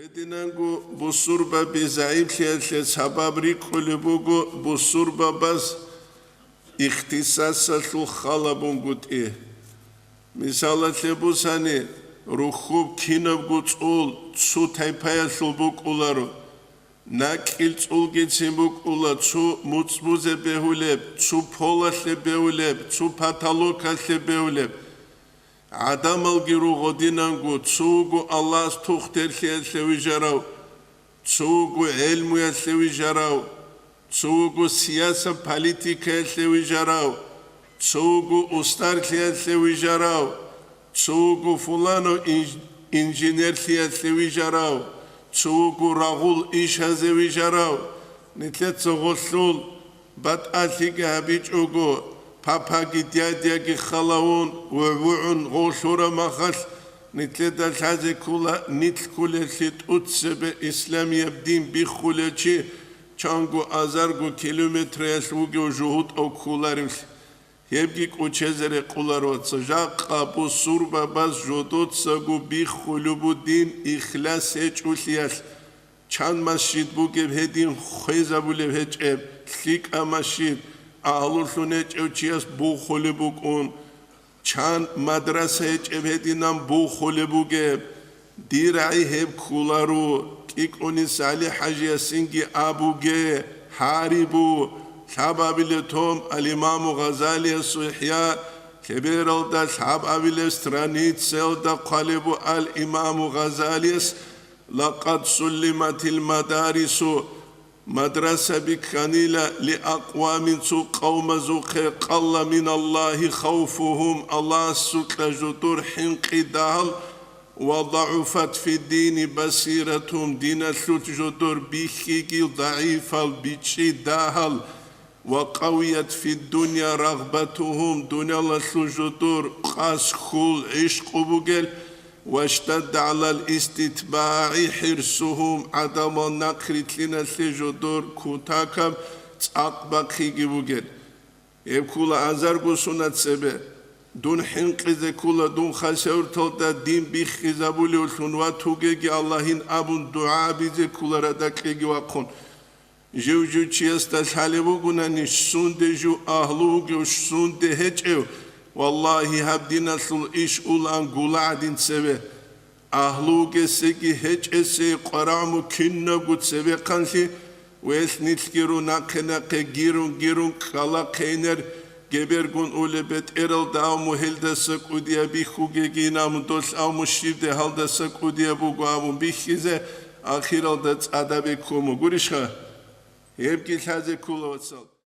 Vedinangu busurba bizaib khiyalse sababri qulubugu busurba bas ikhtisasatlu khalabunguti misalatlebusani rukhub kinabgu tsul tsu taipayatlu buqularu nakil tsulgi tsimbukula tsu mutsbuze behuleb tsu polatle behuleb tsu patalokatle behuleb Adamal giru godinangu tsugu Allah's tukhter khiyalsevi jarau tsugu ilmu yalsevi jarau tsugu siyasa politika yalsevi jarau tsugu ustar khiyalsevi jarau tsugu fulano injiner khiyalsevi jarau tsugu ragul ishazevi jarau nitlet tsogoslul bat athiga habichugu Papa gidiadia khalaun wu'un ghushura makhal nitleda alhaze kula nitkule sit utsebe islam yabdin bi khulachi changu azargu kilometre aslugu juhud au kularim yebgi kuchezere kularot sajaqa bu surba baz jodot sagu bi khulubudin ikhlas echulias chan masjid bu gebhedin khizabule hecheb lik amashid Ahlulune çevçiyas bu xolebukun çan madrasa çevhedinam bu xolebuge dirai heb kularu ikoni salih hajiyasingi abuge haribu sababile tom al-imam Ghazali as-Sihya kebir alda sababile stranit selda qalibu al-imam Ghazali laqad sullimatil madarisu مدرسة بكانيلة لأقوام قوم زوق قل من الله خوفهم الله سك جدور حنق دال وضعفت في الدين بصيرتهم دين سوت جدور بيخيجي ضعيفة بيتشي داهل وقويت في الدنيا رغبتهم دنيا الله جدور قاس خول عشق بوجل واشتد على الاستتباع حرصهم عدم النقر لنا سجدور كوتاكم تأقبق خيجبوجر يبكول عزرقو سنة سبه دون حنقذ كل دون خسور تلتا دين بخزابولي وسنوات توجي اللهين أبون دعاء بيزي كل ردك وقون جو جو تشيستا سالبوغنا نشسون جو أهلوغ وشسون هجعو والله هبدنا سل إيش أولان قلعدين سبه أهلوك سكي هج سي قرام كنا قد سبه قنسي ويس نتكيرو ناقنا جيرون كلا قينر جبرغون أولي بيت إرل داو مهلدا سكوديا بيخوغي جينا مدوس أو مشيفده هلدا سكوديا بوغو أبو بيخيزه آخير الدت أدابي كومو قريشها يبكي الحازي كولا واتسال